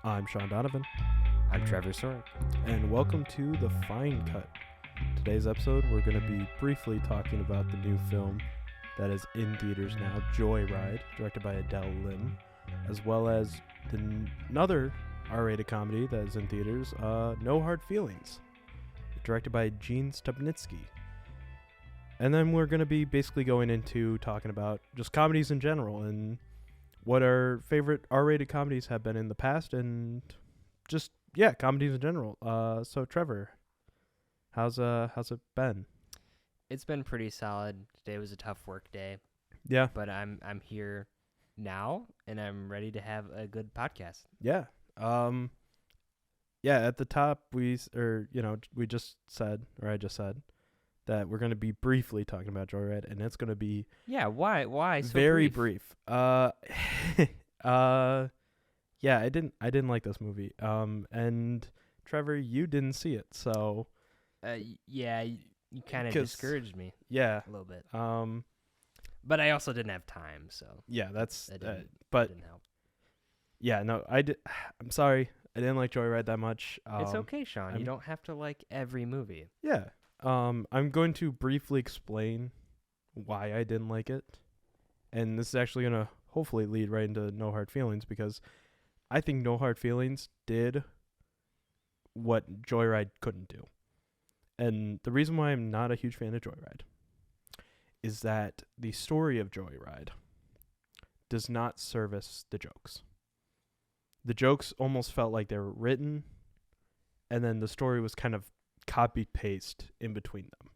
I'm Sean Donovan, I'm Trevor Sorek. and welcome to The Fine Cut. Today's episode, we're going to be briefly talking about the new film that is in theaters now, Joyride, directed by Adele Lim, as well as another R-rated comedy that is in theaters, No Hard Feelings, directed by Gene Stupnitsky. And then we're going to be basically going into talking about just comedies in general and what our favorite R-rated comedies have been in the past and just, comedies in general. So Trevor, how's it been? It's been pretty solid. Today was a tough work day, Yeah. but I'm here now and I'm ready to have a good podcast. Yeah. At the top I just said that we're going to be briefly talking about Joyride, and it's going to be Yeah, why so very brief? brief. I didn't like this movie. And Trevor, you didn't see it. So, Yeah, you kind of 'Cause- discouraged me yeah. a little bit. Um But I also didn't have time, so yeah, that's that didn't, but didn't help. yeah, no, I'm sorry. I didn't like Joyride that much. It's okay, Sean. I'm- You don't have to like every movie. Yeah. I'm going to briefly explain why I didn't like it. And this is actually going to hopefully lead right into No Hard Feelings, because I think No Hard Feelings did what Joyride couldn't do. And the reason why I'm not a huge fan of Joyride is that the story of Joyride does not service the jokes. The jokes almost felt like they were written, and then the story was kind of copy-paste in between them.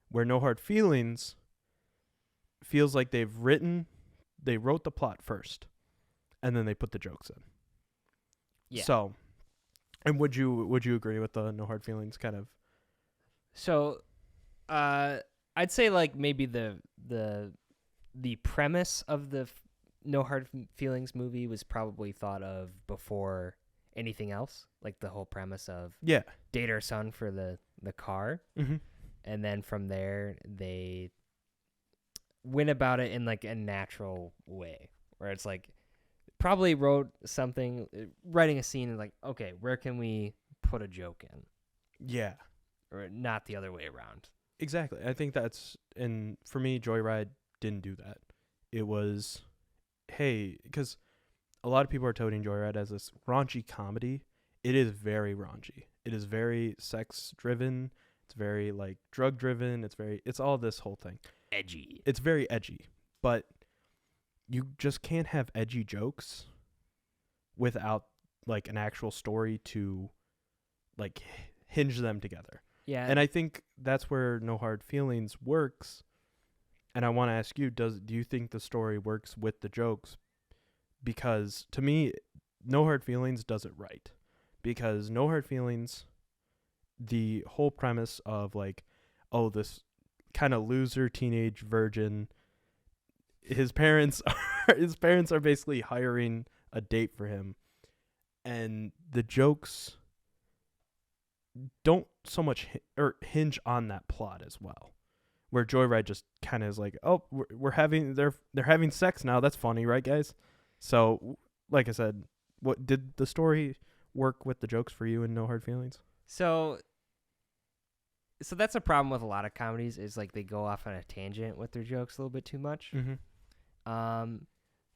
Where No Hard Feelings feels like they wrote the plot first, and then they put the jokes in. Yeah. So, and would you agree with the No Hard Feelings kind of? So, I'd say like maybe the premise of the No Hard Feelings movie was probably thought of before anything else. Like the whole premise of Yeah. date our son for the car, Mm-hmm. and then from there they went about it in like a natural way, where it's like probably writing a scene and like, okay, where can we put a joke in, Yeah. or not the other way around. Exactly. I think and for me, Joyride didn't do that. It was, hey, because a lot of people are touting Joyride as this raunchy comedy. It is very raunchy. It is very sex driven. It's very like drug driven. It's all this whole thing. Edgy. It's very edgy, but you just can't have edgy jokes without like an actual story to like hinge them together. Yeah. And I think that's where No Hard Feelings works. And I want to ask you, do you think the story works with the jokes? Because to me, No Hard Feelings does it right. Because No Hard Feelings, the whole premise of like, oh, this kind of loser teenage virgin, his parents are basically hiring a date for him, and the jokes don't so much hinge on that plot as well. Where Joyride just kind of is like, oh, they're having sex now. That's funny, right, guys? So, like I said, what did the story work with the jokes for you in No Hard Feelings? So that's a problem with a lot of comedies, is like they go off on a tangent with their jokes a little bit too much. Mm-hmm.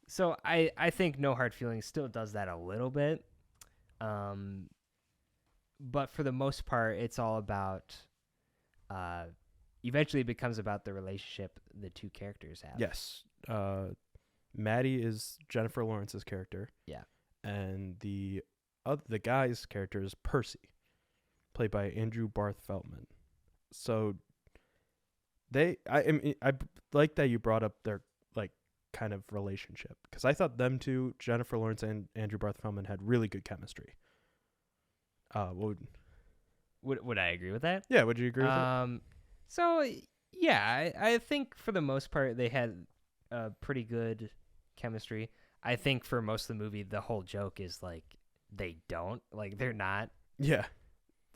So I think No Hard Feelings still does that a little bit. But for the most part, it's all about, eventually it becomes about the relationship the two characters have. Yes. Maddie is Jennifer Lawrence's character. Yeah. And the guy's character is Percy, played by Andrew Barth Feldman. So I like that you brought up their like kind of relationship, because I thought them two, Jennifer Lawrence and Andrew Barth Feldman, had really good chemistry. Would I agree with that? Yeah, would you agree with that? So yeah, I think for the most part they had pretty good chemistry. I think for most of the movie, the whole joke is like they're not Yeah.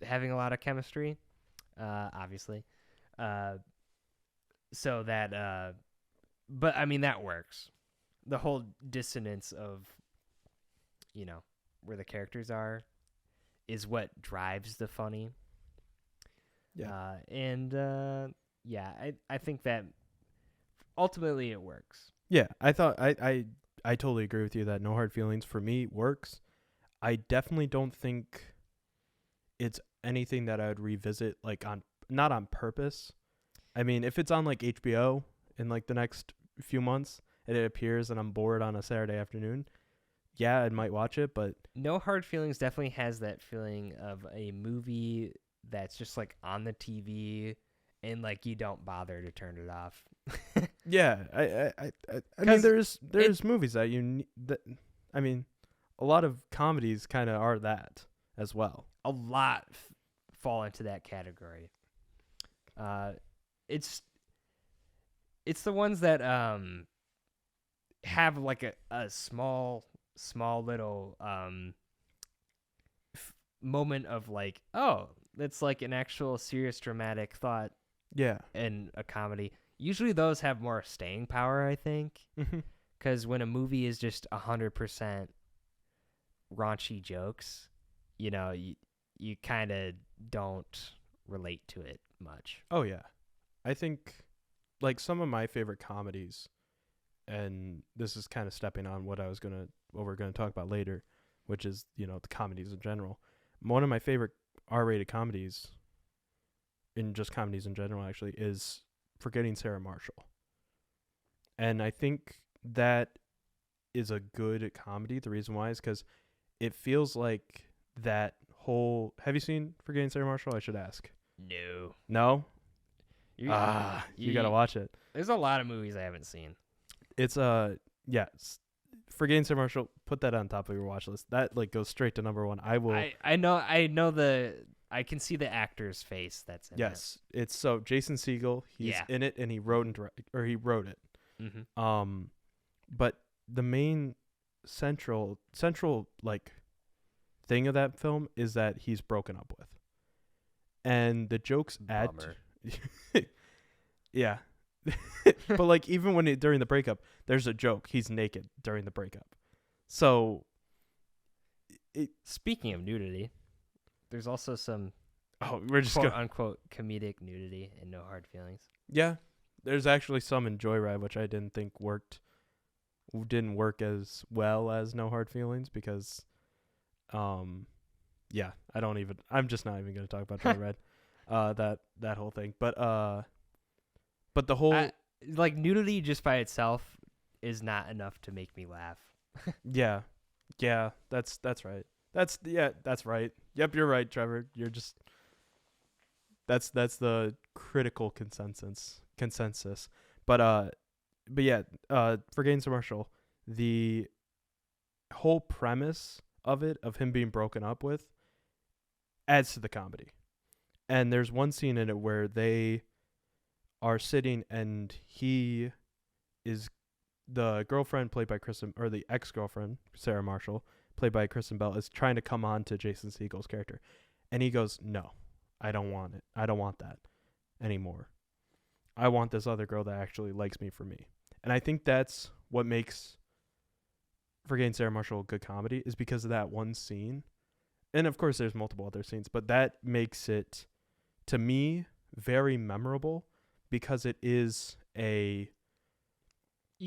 having a lot of chemistry, obviously. So that, but I mean, that works. The whole dissonance of, where the characters are is what drives the funny. Yeah. I think that ultimately it works. Yeah, I totally agree with you that No Hard Feelings for me works. I definitely don't think it's anything that I would revisit like on not on purpose. I mean, if it's on like HBO in like the next few months and it appears and I'm bored on a Saturday afternoon, yeah, I might watch it, but No Hard Feelings definitely has that feeling of a movie that's just like on the TV and like you don't bother to turn it off. yeah, I mean 'Cause there's movies that that I mean, a lot of comedies kind of are that as well. A lot fall into that category. It's the ones that have like a small little moment of like, oh, it's like an actual serious dramatic thought Yeah. in a comedy. Usually those have more staying power, I think, Mhm. because when a movie is just 100% raunchy jokes, you kind of don't relate to it much. Oh yeah. I think like some of my favorite comedies, and this is kind of stepping on what we're gonna talk about later, which is the comedies in general. One of my favorite R-rated comedies, in just comedies in general, actually, is Forgetting Sarah Marshall, and I think that is a good comedy. The reason why is because it feels like that whole. Have you seen Forgetting Sarah Marshall? I should ask. No. No. You, You gotta watch it. There's a lot of movies I haven't seen. It's Forgetting Sarah Marshall. Put that on top of your watch list. That like goes straight to number one. I will. I know I can see the actor's face that's in Yes, it's so Jason Segel. He's Yeah. in it, and he wrote it. it. Mm-hmm. But the main central like thing of that film is that he's broken up with, and the jokes add. Bummer. Yeah. But like even during the breakup, there's a joke. He's naked during the breakup. So Speaking of nudity, there's also some we're just quote going. unquote comedic nudity and No Hard Feelings. Yeah. There's actually some in Joyride which I didn't think didn't work as well as No Hard Feelings because yeah, I'm just not even going to talk about Joyride. That whole thing. But the whole Like nudity just by itself is not enough to make me laugh. yeah. Yeah, that's right. That's right. Yep, you're right, Trevor. You're just that's the critical consensus. But yeah, Forgetting Sarah Marshall, the whole premise of it, of him being broken up with, adds to the comedy. And there's one scene in it where they are sitting and the girlfriend played by Kristen, or the ex-girlfriend, Sarah Marshall, played by Kristen Bell, is trying to come on to Jason Segel's character. And he goes, no, I don't want it. I don't want that anymore. I want this other girl that actually likes me for me. And I think that's what makes Forgetting Sarah Marshall a good comedy, is because of that one scene. And of course there's multiple other scenes, but that makes it, to me, very memorable because it is You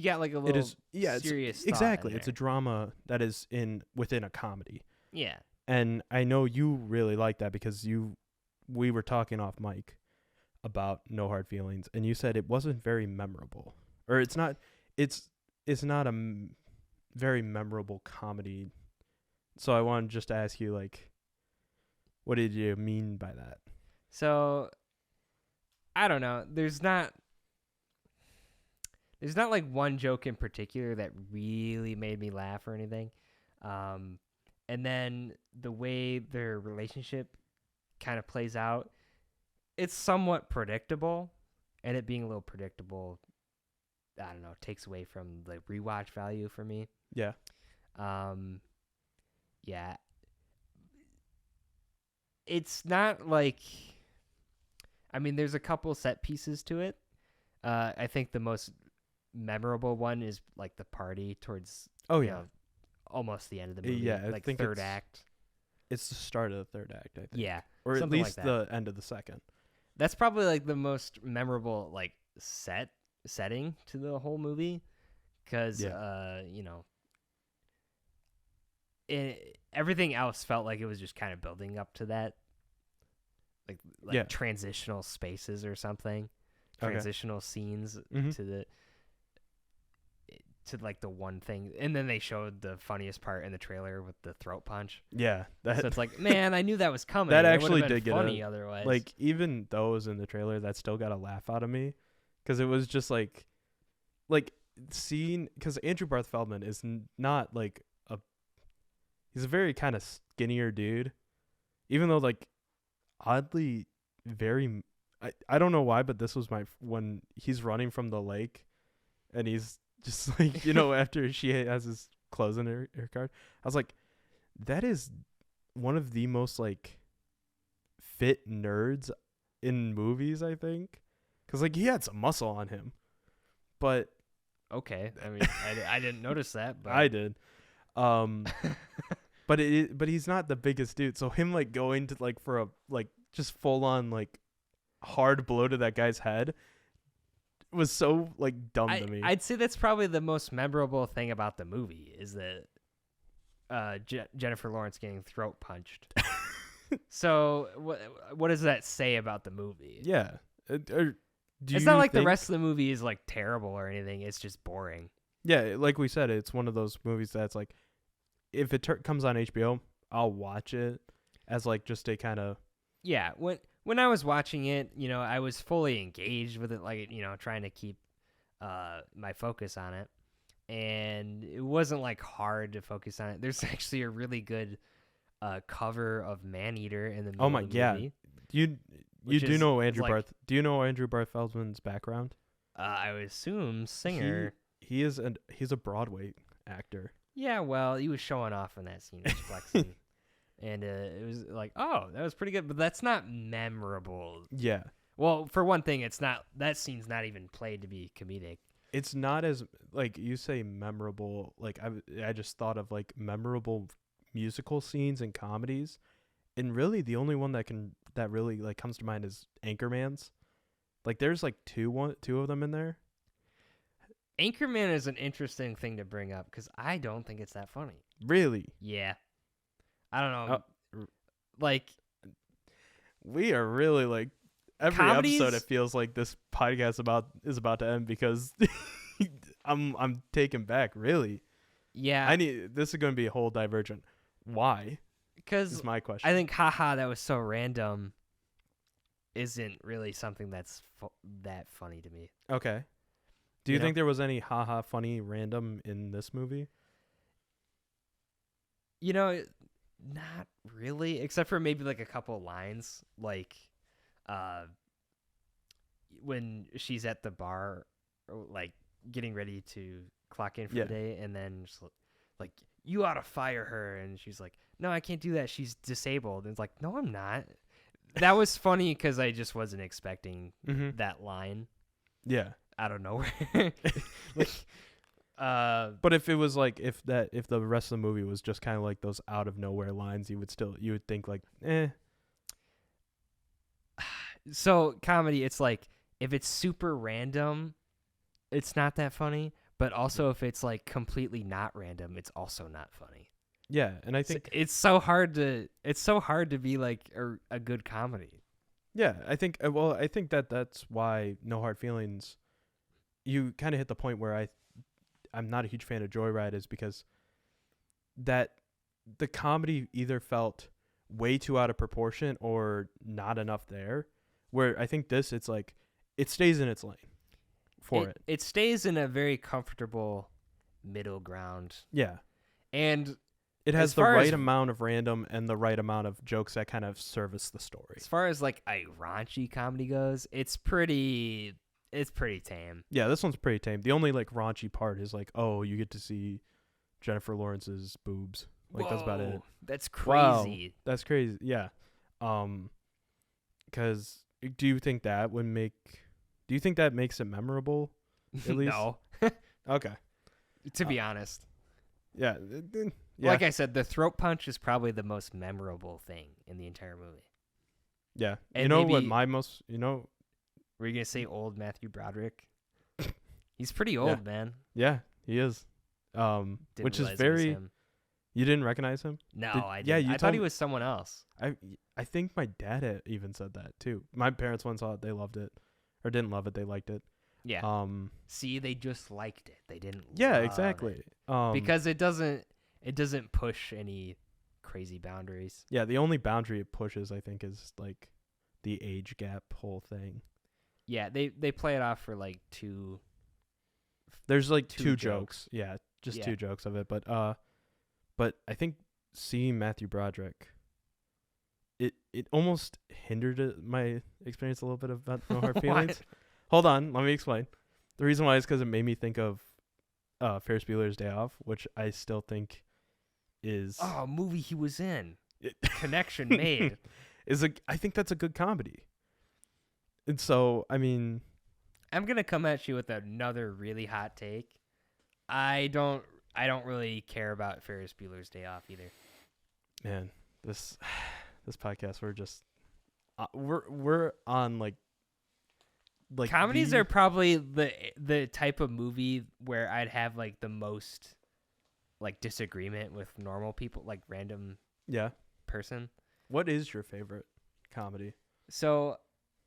got like a little serious exactly. thought in It's a there. drama that is within a comedy. Yeah. And I know you really like that because we were talking off mic about No Hard Feelings, and you said it wasn't very memorable, or it's not a very memorable comedy. So I wanted just to ask you, like, what did you mean by that? So I don't know. There's not like one joke in particular that really made me laugh or anything. And then the way their relationship kind of plays out, it's somewhat predictable, and it being a little predictable, I don't know, takes away from the rewatch value for me. Yeah. Yeah. It's not like, I mean, there's a couple set pieces to it. I think the most memorable one is like the party towards Oh yeah. almost the end of the movie. Yeah, I like think third act. It's the start of the third act, I think. Yeah, Or at something like least that. the end of the second. That's probably like the most memorable like setting to the whole movie, because you know, everything else felt like it was just kind of building up to that, like transitional spaces or something, transitional scenes to like the one thing, and then they showed the funniest part in the trailer with the throat punch. Yeah, so it's like, man, I knew that was coming. That It actually would've been did get funny otherwise. Like, even though it was in the trailer, that still got a laugh out of me, because it was just like seeing, because Andrew Barth Feldman is not like he's a very kind of skinnier dude, even though like oddly very, I don't know why, but this was when he's running from the lake, and he's just like, you know, after she has his clothes in her card, I was like, that is one of the most like fit nerds in movies, I think, because like he had some muscle on him, but okay, I mean, I didn't notice that, but I did. But he's not the biggest dude, so him like going to like for a like just full on like hard blow to that guy's head was so like dumb to me. I'd say that's probably the most memorable thing about the movie, is that Jennifer Lawrence getting throat punched. So what does that say about the movie? Yeah. It's not like the rest of the movie is like terrible or anything. It's just boring. Yeah, like we said, it's one of those movies that's like, if it comes on HBO, I'll watch it as like just a kind of. Yeah, when I was watching it, you know, I was fully engaged with it, like, you know, trying to keep my focus on it, and it wasn't like hard to focus on it. There's actually a really good cover of Maneater in the middle of the movie. You do know Andrew Barth? Do you know Andrew Barth Feldman's background? I would assume singer. He's a Broadway actor. Yeah, well, he was showing off in that scene, he was flexing. And it was like, oh, that was pretty good, but that's not memorable. Yeah. Well, for one thing, it's not. That scene's not even played to be comedic. It's not as, like, you say memorable. Like, I just thought of like memorable musical scenes and comedies, and really the only one that really like comes to mind is Anchorman's. Like, there's like two of them in there. Anchorman is an interesting thing to bring up because I don't think it's that funny. Really? Yeah. I don't know. Like, we are really like every comedies? episode. It feels like this podcast is about to end because I'm taken back. Really? Yeah. This is going to be a whole divergent. Why? Because is my question. I think, haha, that was so random, isn't really something that's that funny to me. Okay. Do you think there was any haha funny random in this movie? You know, not really, except for maybe like a couple lines, like when she's at the bar, like getting ready to clock in for the day, and then just like, you ought to fire her, and she's like, no, I can't do that, she's disabled. And it's like, no, I'm not. That was funny because I just wasn't expecting that line. Yeah. Out of nowhere. But if it was like if the rest of the movie was just kind of like those out of nowhere lines, you would think like, eh. So comedy, it's like if it's super random, it's not that funny. But also if it's like completely not random, it's also not funny. Yeah, and I think it's so hard to be like a good comedy. Yeah, I think that's why No Hard Feelings. You kind of hit the point where I'm not a huge fan of Joyride, is because that the comedy either felt way too out of proportion or not enough there. Where I think it's like it stays in its lane for it. It stays in a very comfortable middle ground. Yeah. And it has the right amount of random and the right amount of jokes that kind of service the story. As far as like a raunchy comedy goes, it's pretty tame. Yeah, this one's pretty tame. The only like raunchy part is like, oh, you get to see Jennifer Lawrence's boobs. Like, that's about it. That's crazy. Wow, that's crazy. Yeah. Because do you think that makes it memorable? At least? No. Okay. To be honest. Yeah. Yeah. Like I said, the throat punch is probably the most memorable thing in the entire movie. Yeah. And you know what maybe- my most, you know, Were you gonna say old Matthew Broderick? He's pretty Yeah. old, man. yeah, he is. Didn't Which is realize it was very, him. you didn't recognize him? No, Did- I yeah, didn't. you I thought told he me- was someone else. I think my dad even said that too. My parents once saw it, they loved it. Or didn't love it, they liked it. Yeah. See, they just liked it. They didn't. Yeah, love exactly. it. Because it doesn't push any crazy boundaries. Yeah, the only boundary it pushes, I think, is like the age gap whole thing. Yeah, they play it off for like two. There's like Two two jokes. jokes. Yeah, just Yeah. two jokes of it. But I think seeing Matthew Broderick, it almost hindered my experience a little bit about No Hard What? Feelings. Hold on, let me explain. The reason why is because it made me think of Ferris Bueller's Day Off, which I still think is Oh, a movie he was in. it- Connection made. I think that's a good comedy. And so, I mean, I'm gonna come at you with another really hot take. I don't really care about Ferris Bueller's Day Off either. man, this podcast we're on like Comedies the- are probably the type of movie where I'd have like the most like disagreement with normal people, like random yeah. person. What is your favorite comedy? So,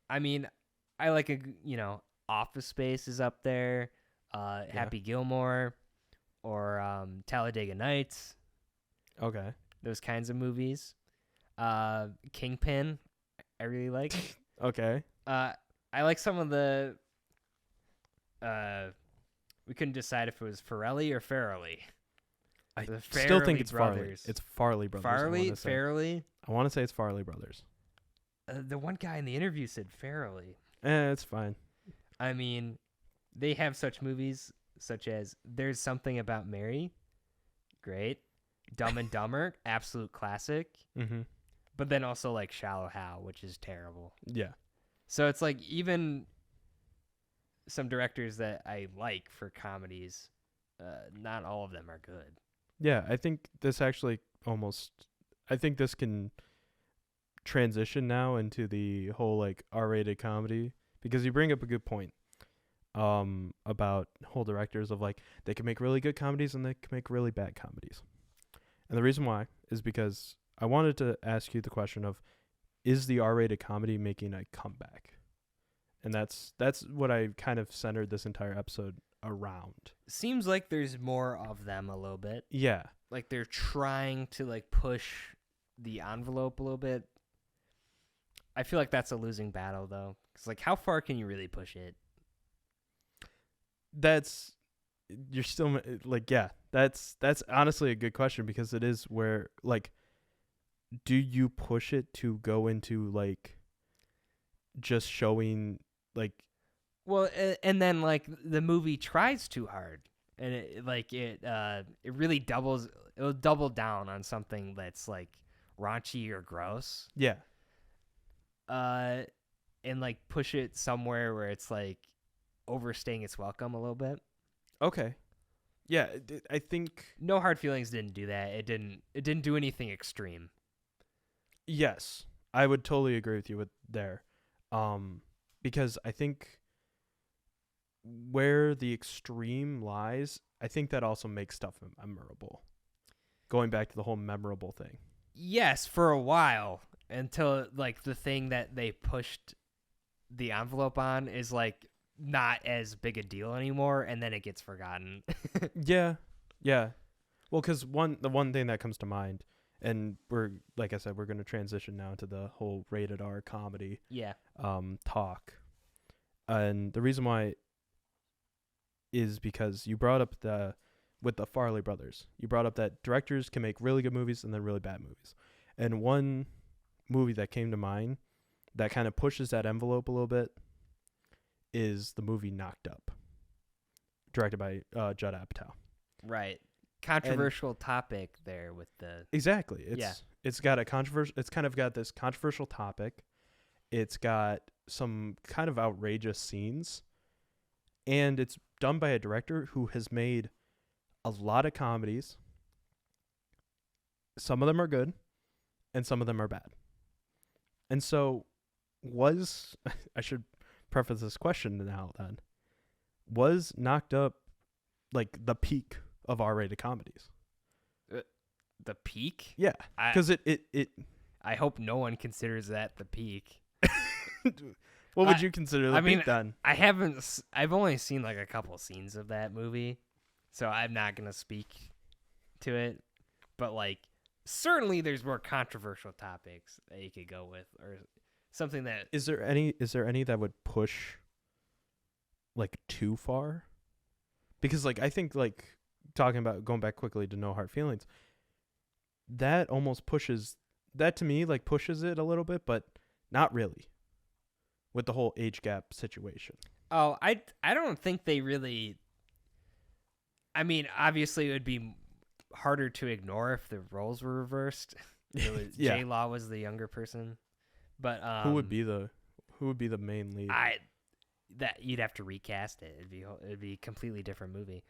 I mean, I like Office Space is up there, Happy Gilmore, or Talladega Nights. Okay. Those kinds of movies. Kingpin, I really like. Okay. I like some of the. We couldn't decide if it was Farrelly or Farrelly. I The still think Farrelly it's Farley. brothers. It's Farley brothers. Farley. I want to say it's Farley brothers. The one guy in the interview said Farrelly. It's fine. I mean, they have such movies such as There's Something About Mary. Great. Dumb and Dumber, absolute classic. Mm-hmm. But then also like Shallow Hal, which is terrible. Yeah. So it's like even some directors that I like for comedies, not all of them are good. Yeah, I think this actually I think this can transition now into the whole like R-rated comedy, because you bring up a good point about whole directors of like they can make really good comedies and they can make really bad comedies. And the reason why is because I wanted to ask you the question of, is the R-rated comedy making a comeback? And that's what I kind of centered this entire episode around. Seems like there's more of them a little bit. Yeah. Like they're trying to like push the envelope a little bit. I feel like that's a losing battle though. Cause like how far can you really push it? You're still like, yeah, that's honestly a good question, because it is where like, do you push it to go into like just showing like, Well, and then like the movie tries too hard, and it really it'll double down on something that's like raunchy or gross, yeah, and like push it somewhere where it's like overstaying its welcome a little bit. okay, yeah, I think No Hard Feelings didn't do that. It didn't do anything extreme. yes, I would totally agree with you with there, because I think where the extreme lies, I think that also makes stuff memorable. Going back to the whole memorable thing. Yes, for a while, until like the thing that they pushed the envelope on is like not as big a deal anymore, and then it gets forgotten. Yeah. Well, because the one thing that comes to mind, and like I said, we're going to transition now to the whole rated R comedy Yeah. talk. And the reason why is because you brought up with the Farley brothers, you brought up that directors can make really good movies and then really bad movies. And one movie that came to mind that kind of pushes that envelope a little bit is the movie Knocked Up, directed by Judd Apatow. Right. Controversial topic there with the Exactly. Yeah. It's got a controversial. It's kind of got this controversial topic. It's got some kind of outrageous scenes, and it's done by a director who has made a lot of comedies some of them are good and some of them are bad. And so was I should preface this question now then. Was Knocked Up like the peak of R-rated comedies? The peak? Yeah, I because it I hope no one considers that the peak. what would you consider the peak then? I've only seen like a couple scenes of that movie, so I'm not gonna speak to it. But like, certainly there's more controversial topics that you could go with, or something that. Is there any that would push like too far? Because like I think like talking about going back quickly to No Hard Feelings, that almost pushes that to me, like pushes it a little bit, but not really. With the whole age gap situation. Oh, I don't think they really. I mean, obviously it would be harder to ignore if the roles were reversed. Yeah. J-Law was the younger person, but who would be the main lead? That you'd have to recast it. It'd be a completely different movie.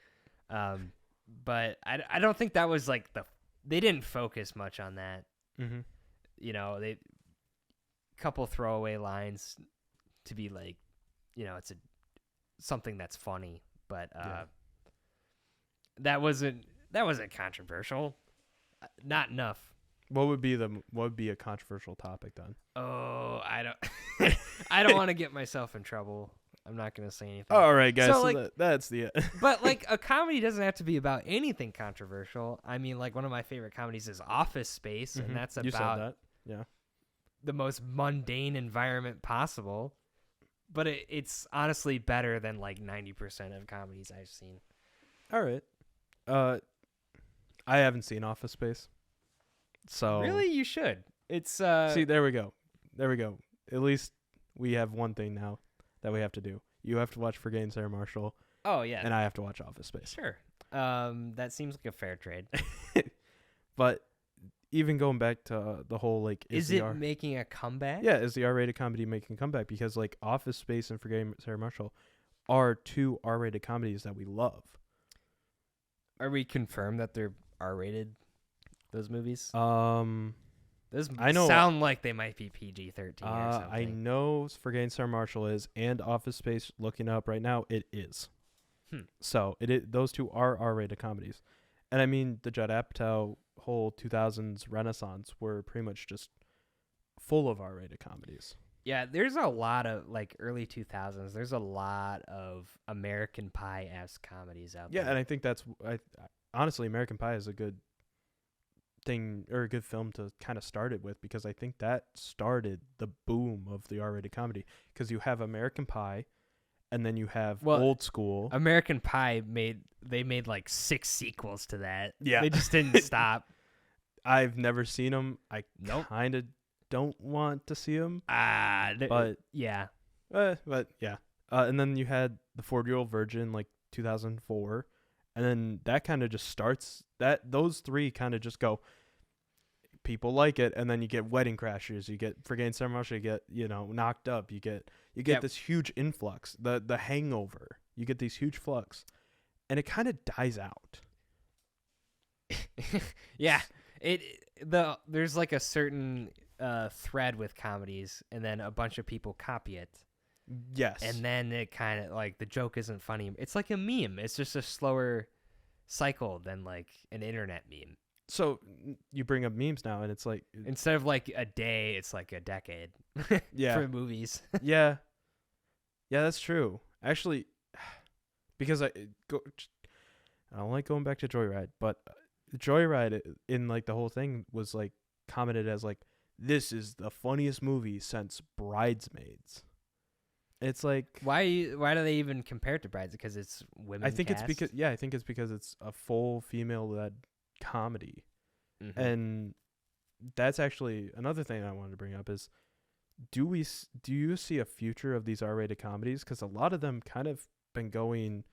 But I don't think that was like they didn't focus much on that. Mm-hmm. You know, they couple throwaway lines to be like, you know, it's something that's funny, but that wasn't controversial. Not enough. What would be a controversial topic then? Oh, I don't want to get myself in trouble. I'm not going to say anything. All right, guys. So, So like, that's the but like a comedy doesn't have to be about anything controversial. I mean, like one of my favorite comedies is Office Space, and that's you said about that. Yeah. the most mundane environment possible. But it's honestly better than like 90% of comedies I've seen. All right. I haven't seen Office Space. So Really, you should. It's see, there we go. At least we have one thing now that we have to do. You have to watch Forgetting Sarah Marshall. Oh yeah. And I have to watch Office Space. Sure. That seems like a fair trade. But even going back to the whole like, is it making a comeback? Yeah, is the R-rated comedy making a comeback? Because like Office Space and Forgetting Sarah Marshall are two R-rated comedies that we love. Are we confirmed that they're R-rated? Those movies? Those I know, sound like they might be PG-13 or something. I know Forgetting Sarah Marshall is, and Office Space. Looking up right now, it is. So those two are R-rated comedies, and I mean the Judd Apatow whole 2000s Renaissance were pretty much just full of R-rated comedies. Yeah, there's a lot of like early 2000s. There's a lot of American Pie-esque comedies out there. Yeah, and I think honestly, American Pie is a good thing or a good film to kind of start it with, because I think that started the boom of the R-rated comedy, because you have American Pie and then you have Old School. American Pie made like 6 sequels to that. Yeah. They just didn't stop. I've never seen them. I kind of don't want to see them. But yeah. But yeah. And then you had The 40-Year-Old Virgin, like 2004. And then that kind of just starts those three kind of just go, people like it. And then you get Wedding Crashers, you get Forgetting Sarah Marshall, you get, Knocked Up, you get this huge influx, the Hangover, you get these huge flux, and it kind of dies out. Yeah. There's like a certain thread with comedies, and then a bunch of people copy it. Yes. And then it kind of like the joke isn't funny. It's like a meme. It's just a slower cycle than like an internet meme. So you bring up memes now, and it's like instead of like a day, it's like a decade. Yeah. For movies. Yeah, that's true. Actually, because I don't like going back to Joyride, but Joyride in like the whole thing was like commented as like, this is the funniest movie since Bridesmaids. It's like, why do they even compare it to Brides? Because it's women. I think it's because it's a full female-led comedy. Mm-hmm. And that's actually another thing I wanted to bring up is, do you see a future of these R-rated comedies? Because a lot of them kind of been going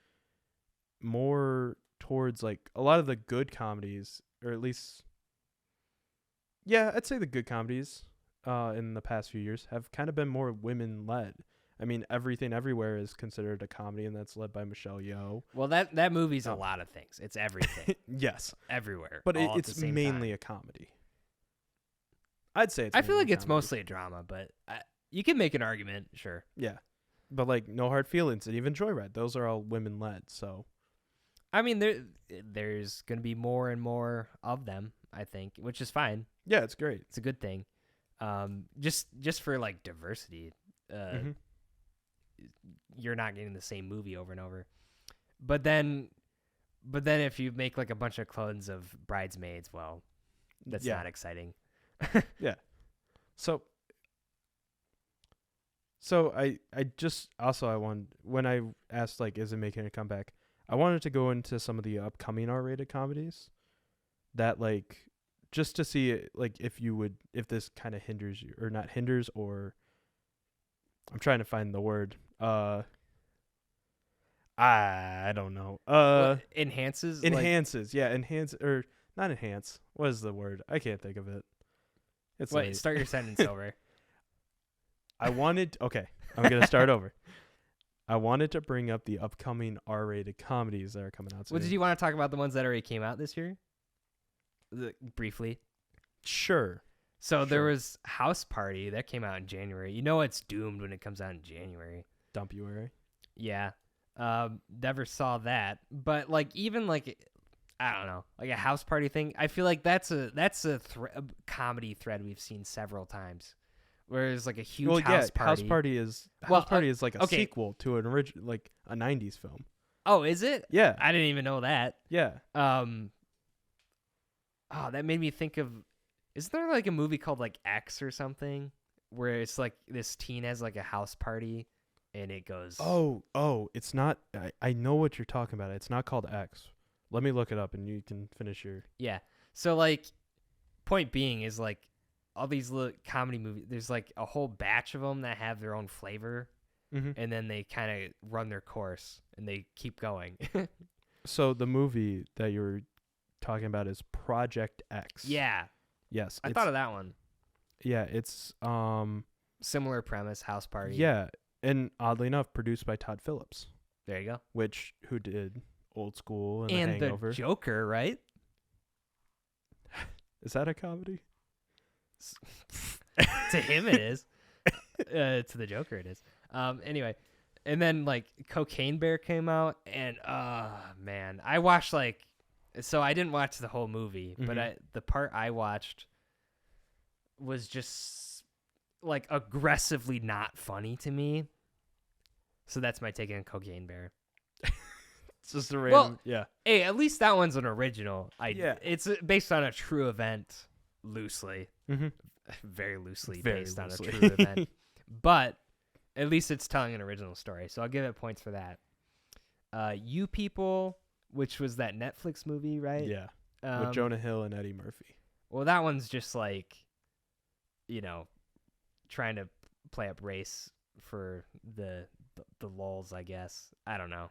more towards like a lot of the good comedies, or at least, yeah, I'd say the good comedies in the past few years have kind of been more women-led. I mean, Everything Everywhere is considered a comedy, and that's led by Michelle Yeoh. Well, that movie's a Oh. lot of things. It's everything, Yes, everywhere, but all at the it's same mainly time. a comedy. I'd say it's. I feel mainly like a it's comedy. mostly a drama, but you can make an argument, sure. Yeah, but like No Hard Feelings and even Joyride, those are all women led. So I mean, there's gonna be more and more of them, I think, which is fine. yeah, it's great. It's a good thing. Just for like diversity, Mhm. you're not getting the same movie over and over. But then if you make like a bunch of clones of Bridesmaids, well, that's Yeah. not exciting. So I just also I wanted, when I asked like is it making a comeback, I wanted to go into some of the upcoming R-rated comedies that like just to see like if this kind of hinders you or not hinders or I'm trying to find the word I don't know Enhances enhances enhance or not enhance, what is the word, I can't think of it. It's Wait, late. start your sentence over. I'm gonna start over. I wanted to bring up the upcoming R-rated comedies that are coming out soon. Well, did you want to talk about the ones that already came out this year? Briefly. Sure. So there Sure. was House Party that came out in January. You know it's doomed when it comes out in January. Dumpuary. Yeah. Never saw that. But like even like I don't know, like a House Party thing. I feel like that's a comedy thread we've seen several times. Whereas like a huge House Party. House Party is like a okay. sequel to an original, like a '90s film. Oh, is it? Yeah, I didn't even know that. yeah. Oh, that made me think of. Is there like a movie called like X or something where it's like this teen has like a house party and it goes. Oh, it's not. I know what you're talking about. It's not called X. Let me look it up and you can finish your. Yeah. So like, point being is like, all these little comedy movies. There's like a whole batch of them that have their own flavor, and then they kind of run their course and they keep going. So the movie that you were talking about is Project X. Yeah. Yes. I thought of that one. Yeah, it's Similar premise, house party. Yeah, and oddly enough, produced by Todd Phillips, There you go. who did Old School and And The Hangover. the Joker, right? Is that a comedy? To him it is. To the Joker it is. Anyway, and then like Cocaine Bear came out, and man, I watched so I didn't watch the whole movie, but the part I watched was just like aggressively not funny to me. So that's my take on Cocaine Bear. It's just a random. Yeah. Hey, at least that one's an original. Yeah. It's based on a true event, loosely. Mm-hmm. Very loosely Very based loosely. on a true event. But at least it's telling an original story. So I'll give it points for that. You People, which was that Netflix movie, right? Yeah. With Jonah Hill and Eddie Murphy. Well, that one's just like, trying to play up race for the lulz, I guess. I don't know.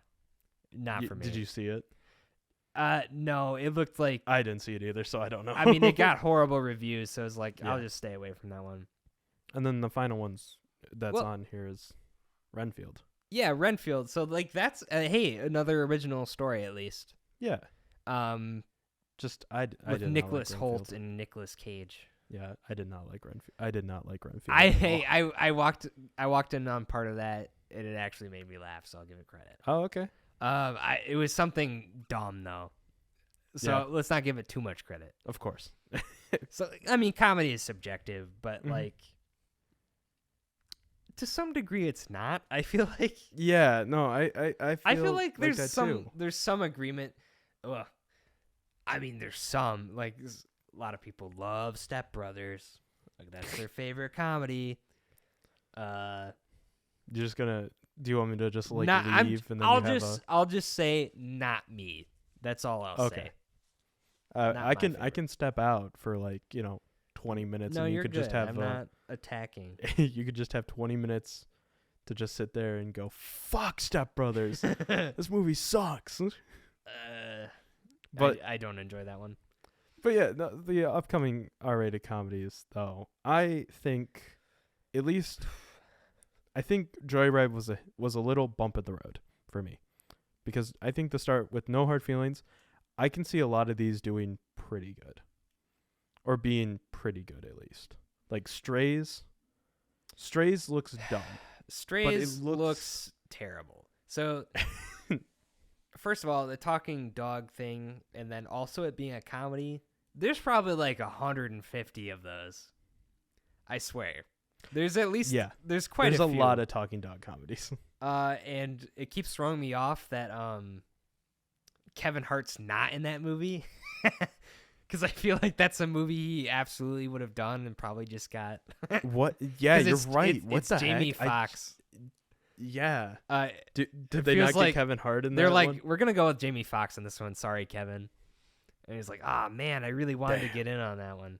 Not for me. Did you see it? No, it looked like. I didn't see it either, so I don't know. I mean, it got horrible reviews, so it's like Yeah. I'll just stay away from that one. And then the final ones that's on here is Renfield. Yeah, Renfield. So like that's hey, another original story at least. Yeah. With I did Nicholas not like Holt Renfield. and Nicolas Cage. Yeah, I did not like Renfield. I did not like Renfield. I walked in on part of that, and it actually made me laugh. So I'll give it credit. Oh, okay. It was something dumb though, so let's not give it too much credit. Of course. So I mean, comedy is subjective, but like to some degree, it's not. I feel like. Yeah. No. I feel like there's that some too. there's some agreement. Ugh. I mean, there's some like a lot of people love Step Brothers. Like that's their favorite comedy. You're just gonna. Do you want me to just like Not- leave and then I'll just say not me. That's all I'll Okay. say. I my can favorite. step out for 20 minutes No, and you you're could good. just have I'm not attacking. you could just have 20 minutes to just sit there and go fuck Step Brothers. This movie sucks. But I don't enjoy that one. But yeah, the upcoming R-rated comedies though, I think at least I think Joyride was a little bump in the road for me, because I think the start with No Hard Feelings, I can see a lot of these doing pretty good, or being pretty good at least. Like Strays looks dumb. Strays looks terrible. So, first of all, the talking dog thing, and then also it being a comedy, there's probably like 150 of those. I swear. There's at least, there's quite There's a a few. lot of talking dog comedies. And it keeps throwing me off that Kevin Hart's not in that movie. Because I feel like that's a movie he absolutely would have done and probably just got. What? Yeah, you're right. It's Jamie Foxx. Yeah. Did it they not feels get like Kevin Hart in They're that like, one? we're gonna go with Jamie Foxx on this one. Sorry, Kevin. And he's like, ah, man, I really wanted to get in on that one.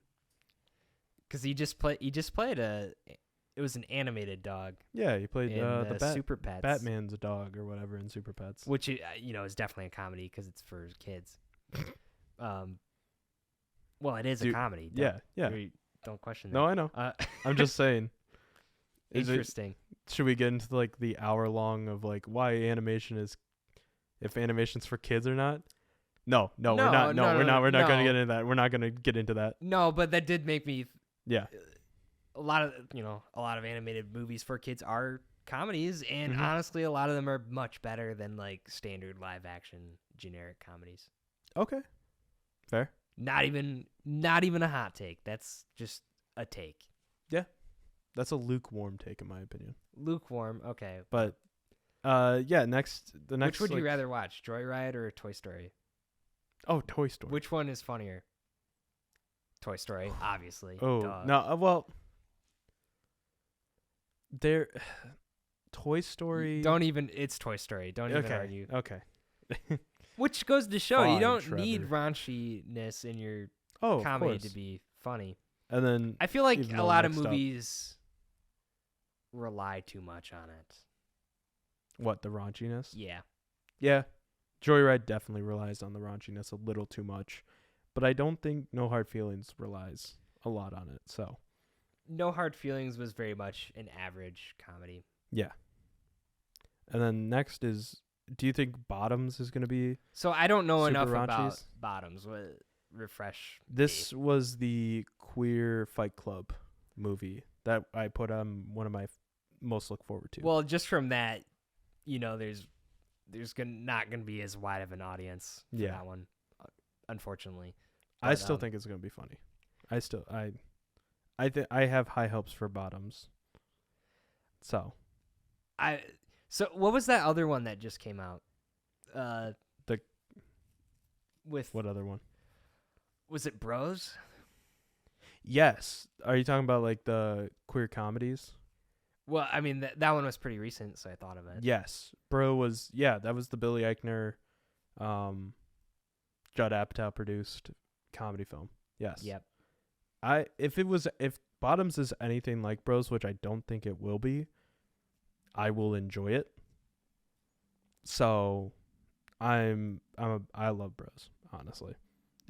Because he just played it was an animated dog. Yeah, he played the Super Pets. Batman's a dog or whatever in Super Pets. Which, is definitely a comedy because it's for kids. Well, it is a comedy. Yeah. Don't question that. No, I know. I'm just saying. Interesting. Should we get into like the hour long of like why animation is, if animation's for kids or not? No, we're not. We're not going to get into that. We're not going to get into that. No, but that did make me. Yeah. A lot of animated movies for kids are comedies, and honestly, a lot of them are much better than like standard live action generic comedies. Okay. Fair. Not even a hot take. That's just a take. Yeah. That's a lukewarm take in my opinion. Lukewarm, okay. But the next Which would you rather watch, Joyride or Toy Story? Oh, Toy Story. Which one is funnier? Toy Story, obviously. Oh, duh. no, well, Toy Story. It's Toy Story. Don't even argue. Okay. Which goes to show Fine, you don't Trevor. need raunchiness in your Of comedy course. to be funny. And then I feel like even a though lot of next up- movies rely too much on it. what, the raunchiness? Yeah. Yeah. Joyride definitely relies on the raunchiness a little too much, but I don't think No Hard Feelings relies a lot on it. So, No Hard Feelings was very much an average comedy. yeah. And then next is, do you think Bottoms is going to be? So I don't know Super enough raunchies? about Bottoms. Refresh. This was the Queer Fight Club movie that I put on one of my most look forward to. Well, just from that, there's not gonna be as wide of an audience for that one, unfortunately. I still think it's gonna be funny. I have high hopes for Bottoms. So what was that other one that just came out? What other one? Was it Bros? Yes. Are you talking about like the queer comedies? Well, I mean that one was pretty recent, so I thought of it. Yes. Bro was that was the Billy Eichner, Judd Apatow produced comedy film. Yes. Yep. If Bottoms is anything like Bros, which I don't think it will be, I will enjoy it. So I love Bros, honestly.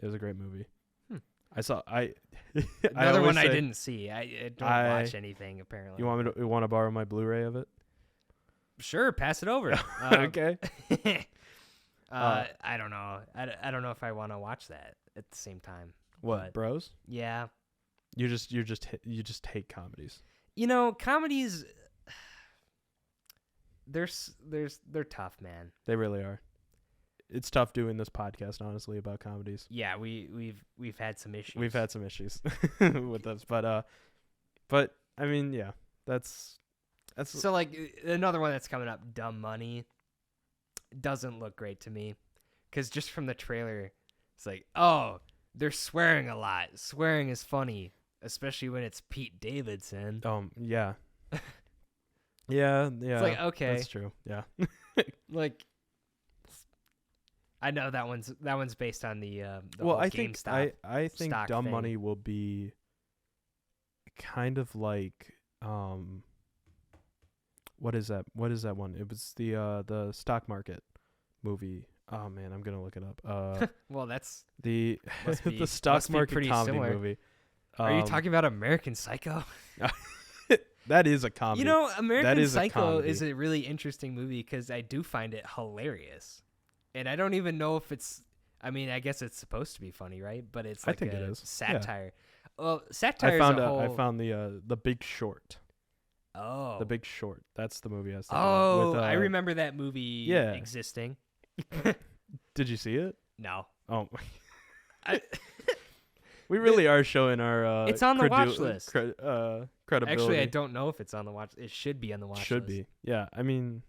It was a great movie. Another one I didn't see. I don't watch anything apparently. You want to borrow my Blu-ray of it? Sure, pass it over. Okay. I don't know. I don't know if I want to watch that at the same time. What, Bros? Yeah. You just hate comedies. Comedies they're tough, man. They really are. It's tough doing this podcast, honestly, about comedies. Yeah, we've had some issues. We've had some issues with this, but I mean, yeah, that's so like another one that's coming up. Dumb Money doesn't look great to me, because just from the trailer, it's like, oh, they're swearing a lot. Swearing is funny, especially when it's Pete Davidson. Yeah. Yeah. It's like, okay, that's true. Yeah. like. I know that one's based on the well, whole I think GameStop I think stock Dumb thing. Money will be kind of like what is that one? It was the stock market movie. Oh man, I'm gonna look it up. Well, that's the be- the stock must be market pretty comedy similar. movie. Are you talking about American Psycho? That is a comedy. You know, American is a Psycho comedy. is a really interesting movie because I do find it hilarious, and I don't even know if it's. I mean, I guess it's supposed to be funny, right? But it's like I think a it is. satire. Well, satire I found the Big Short. Oh. The Big Short. That's the movie I was thinking Oh, of. With, I remember that movie existing. Did you see it? No. Oh. I, we really are showing our it's on the watch list. Credibility. Actually, I don't know if it's on the watch. It should be on the watch list. Should be. Yeah. I mean,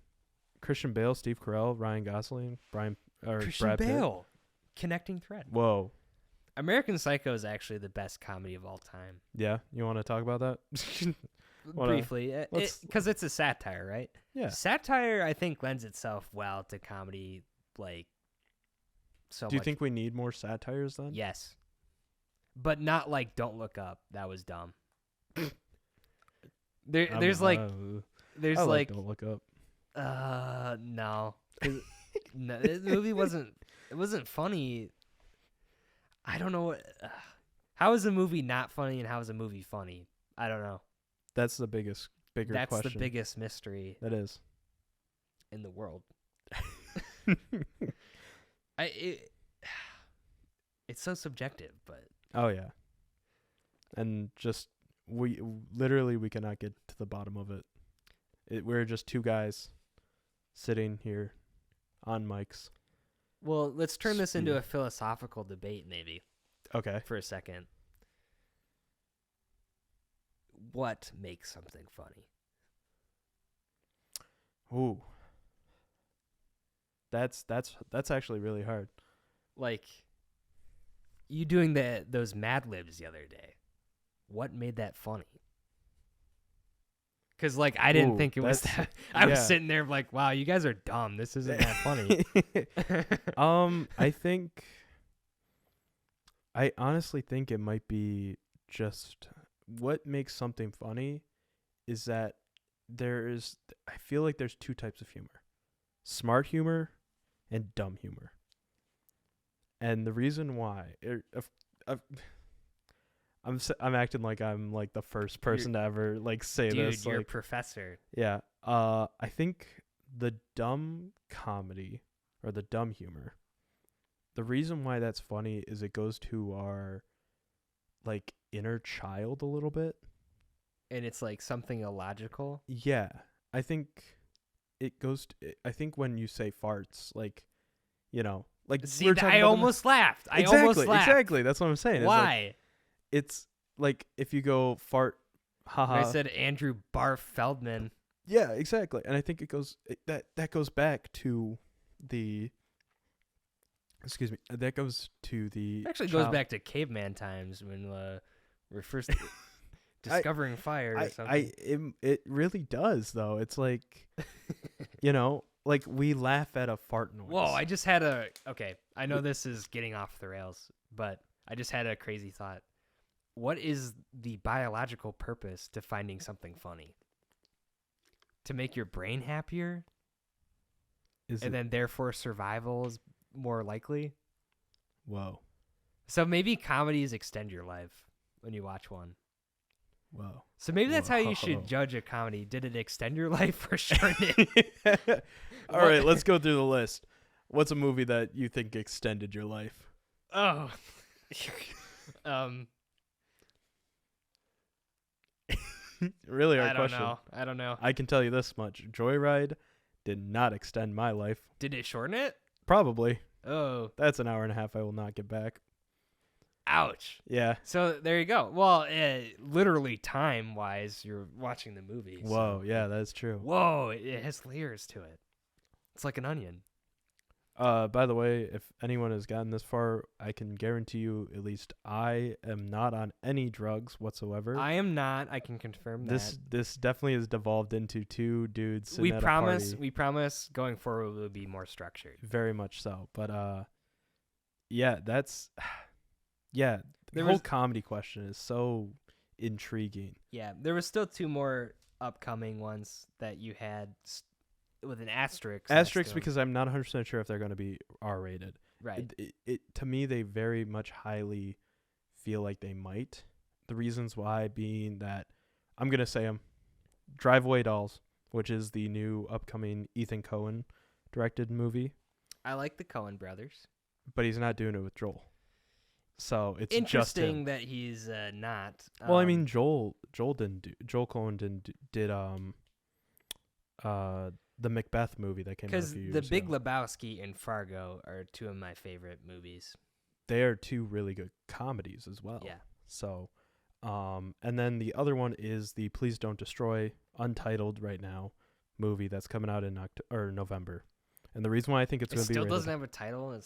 Christian Bale, Steve Carell, Ryan Gosling, Christian Brad Pitt. Bale. Connecting thread. Whoa. American Psycho is actually the best comedy of all time. Yeah. You want to talk about that? Briefly, because it's a satire, right? Yeah. Satire, I think, lends itself well to comedy. Like, so. Do you think we need more satires then? Yes, but not like Don't Look Up. That was dumb. There's like Don't Look Up. No, no, the movie wasn't funny. I don't know how is a movie not funny and how is a movie funny? I don't know. That's the bigger question. That's the biggest mystery. That is. In the world. It's so subjective, but. Oh yeah. And just we cannot get to the bottom of it. We're just two guys sitting here on mics. Well, let's turn this into a philosophical debate, maybe. Okay. For a second. What makes something funny? Ooh. That's actually really hard. Like, you doing those Mad Libs the other day. What made that funny? Because, like, I didn't think it was that. I was sitting there like, wow, you guys are dumb. This isn't that funny. I honestly think it might be just what makes something funny is that I feel like there's two types of humor. Smart humor and dumb humor. And the reason why I'm acting like I'm like the first person to ever like say this. Dude, you're like, a professor. Yeah. I think the dumb comedy or the dumb humor, the reason why that's funny is it goes to our like inner child a little bit. And it's like something illogical. Yeah. I think it goes I think when you say farts, like, you know, like see, I almost laughed. Exactly. That's what I'm saying. Why? It's like if you go fart, haha. I said Andrew Barf Feldman. Yeah, exactly. And I think that goes back to the. Excuse me. That goes to the. Actually, goes back to caveman times when we're first discovering fire or something. It really does though. It's like, you know, like we laugh at a fart noise. Whoa! Okay. I know this is getting off the rails, but I just had a crazy thought. What is the biological purpose to finding something funny? To make your brain happier? Then therefore survival is more likely? Whoa. So maybe comedies extend your life when you watch one. Whoa. So maybe that's how you should judge a comedy. Did it extend your life or shorten it? All right, let's go through the list. What's a movie that you think extended your life? Oh. Really hard question. I don't know. I can tell you this much. Joyride did not extend my life. Did it shorten it? Probably. Oh. That's an hour and a half I will not get back. Ouch. Yeah. So there you go. Well, literally time-wise, you're watching the movie. Whoa, so yeah, that's true. Whoa, it has layers to it. It's like an onion. By the way, if anyone has gotten this far, I can guarantee you at least I am not on any drugs whatsoever. I am not. I can confirm that. This definitely has devolved into two dudes sitting at a party. We promise going forward will be more structured. Very much so. But yeah, that's the whole comedy question is so intriguing. Yeah, there was still two more upcoming ones that you had with an asterisk. Asterisk because I'm not 100% sure if they're going to be R-rated. Right. It to me, they very much highly feel like they might. The reasons why being that I'm going to say them. Driveway Dolls, which is the new upcoming Ethan Coen directed movie, I like the Coen brothers. but he's not doing it with Joel. So it's just Interesting him. that he's not. Well, I mean, Joel Coen did the Macbeth movie that came out a because few years The Big ago. Lebowski and Fargo are two of my favorite movies. They are two really good comedies as well. Yeah. So, and then the other one is the Please Don't Destroy, untitled right now, movie that's coming out in November. And the reason why I think it's It going to be still rated, doesn't have a title.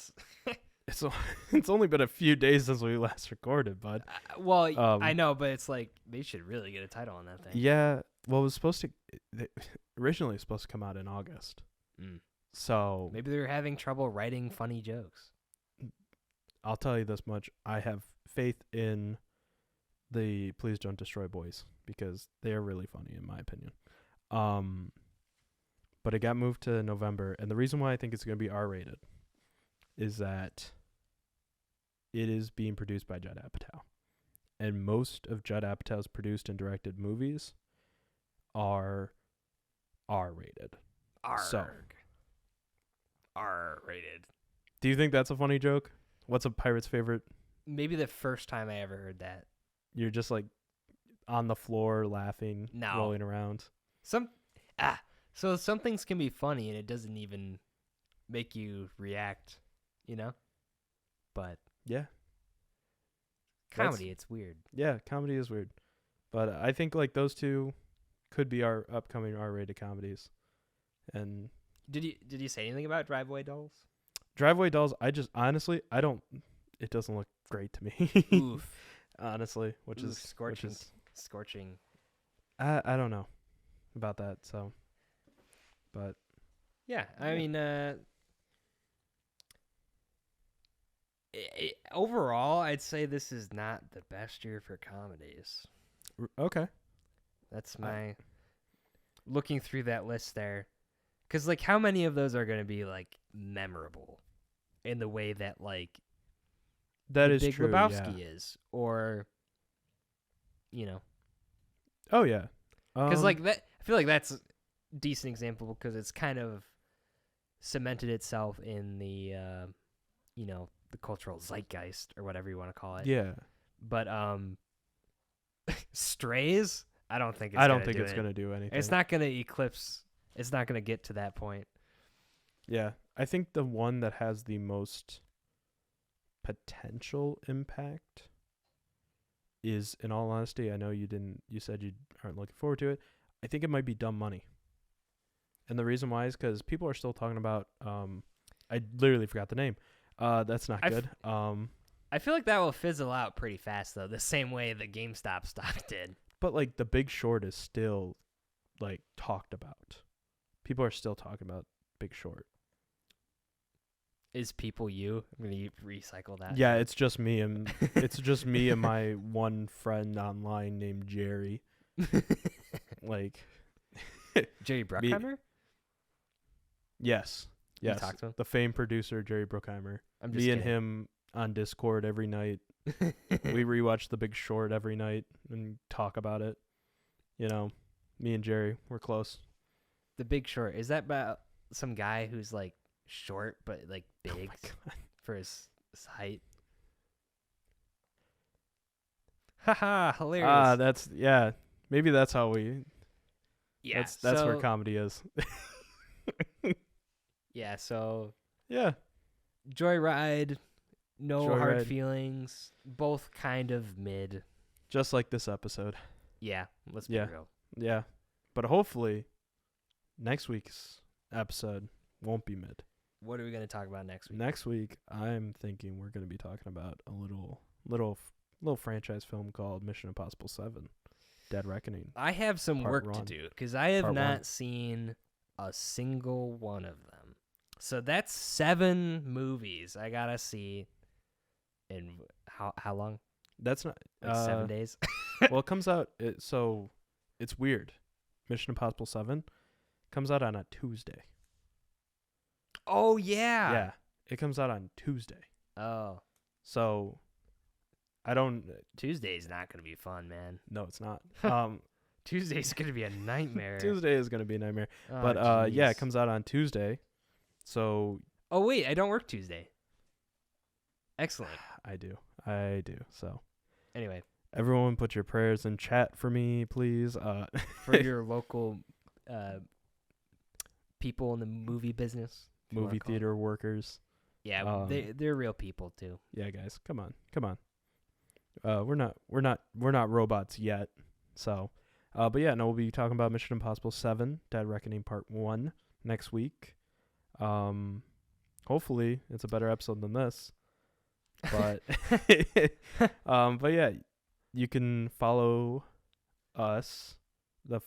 it's only been a few days since we last recorded, bud. I know, but it's like they should really get a title on that thing. Yeah. Well, it was originally it was supposed to come out in August. Mm. So Maybe they're having trouble writing funny jokes. I'll tell you this much: I have faith in the Please Don't Destroy boys because they are really funny in my opinion. But it got moved to November, and the reason why I think it's going to be R-rated is that it is being produced by Judd Apatow, and most of Judd Apatow's produced and directed movies are R-rated. R-rated. Do you think that's a funny joke? What's a pirate's favorite? Maybe the first time I ever heard that. You're just like on the floor laughing, No. rolling around. So some things can be funny and it doesn't even make you react, you know? But Yeah. comedy, it's weird. Yeah, comedy is weird. But I think like those two could be our upcoming R-rated comedies. And Did you say anything about Driveway Dolls? Driveway Dolls, it doesn't look great to me. Oof. Honestly, which Oof, is scorching. I don't know about that, so but Yeah, I Yeah. mean, overall, I'd say this is not the best year for comedies. okay. That's my looking through that list there, because like, how many of those are going to be like memorable in the way that like That The is Big true. Lebowski Yeah. is, or Oh yeah. because like that, I feel like that's a decent example because it's kind of cemented itself in the the cultural zeitgeist or whatever you want to call it. Yeah. But Strays, I don't think I don't think it's gonna do anything. It's not gonna eclipse. It's not gonna get to that point. Yeah. I think the one that has the most potential impact is, in all honesty, I know you said you aren't looking forward to it. I think it might be Dumb Money. And the reason why is because people are still talking about, I literally forgot the name. That's not good. I feel like that will fizzle out pretty fast though, the same way the GameStop stock did. But like The Big Short is still like talked about. People are still talking about Big Short. Is people you? I'm gonna recycle that. Yeah, it's just me and my one friend online named Jerry. Like Jerry Bruckheimer? Yes. You Yes. talk to him? The famed producer Jerry Bruckheimer. I'm just Me and kidding. him on Discord every night. We rewatch The Big Short every night and talk about it. You know, me and Jerry, we're close. The Big Short. Is that about some guy who's like short but like Oh big my God. for his height? Haha, hilarious. Maybe that's how we. Yeah, That's where so- comedy is. Yeah, so Yeah. Joyride, No Hard Joyride. Feelings, both kind of mid. Just like this episode. Yeah, let's be Yeah. real. Yeah. But hopefully next week's episode won't be mid. What are we going to talk about next week? Next week, I'm thinking we're going to be talking about a little franchise film called Mission Impossible 7: Dead Reckoning. I have some Part work to one. do because I have Part not one. seen a single one of them. So that's 7 movies I got to see in how long? That's not Like 7 days? well, it comes out so it's weird. Mission Impossible 7 comes out on a Tuesday. Oh, yeah. Yeah. It comes out on Tuesday. Oh, So I don't Tuesday's not going to be fun, man. no, it's not. Tuesday's gonna be a nightmare. Tuesday is gonna be a nightmare. Oh, But yeah, it jeez. comes out on Tuesday. So Oh wait, I don't work Tuesday. Excellent. I do. So Anyway, everyone, put your prayers in chat for me, please. for your local people in the movie business, if you wanna Movie call it. theater workers. Yeah, they're real people too. Yeah, guys, come on. We're not robots yet. So, but yeah, no, we'll be talking about Mission Impossible 7: Dead Reckoning Part 1 next week. Hopefully it's a better episode than this. But but yeah, you can follow us, the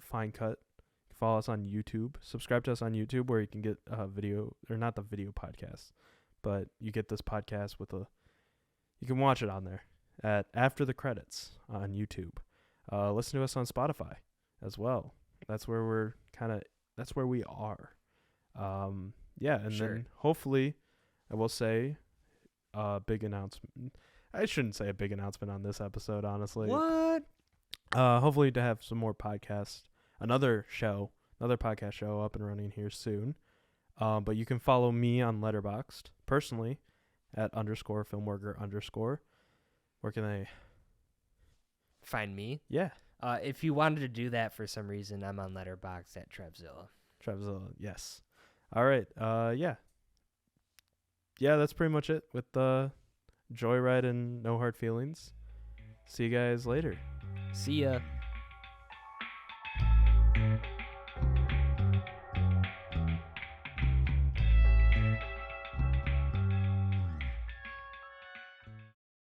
Fine Cut. Follow us on YouTube. Subscribe to us on YouTube, where you can get video, or not the video podcast, but you get this podcast with you can watch it on there at After the Credits on YouTube. Listen to us on Spotify as well. That's where that's where we are. Yeah, and Sure. then hopefully, I will say, big announcement. I shouldn't say a big announcement on this episode, honestly. What? Hopefully to have some more podcasts, another podcast show up and running here soon. But you can follow me on Letterboxd personally at _filmworker_. Where can they Find me. Yeah. If you wanted to do that for some reason, I'm on Letterboxd at Trevzilla. Trevzilla, yes. All right. Yeah. Yeah, that's pretty much it with Joyride and No Hard Feelings. See you guys later. See ya.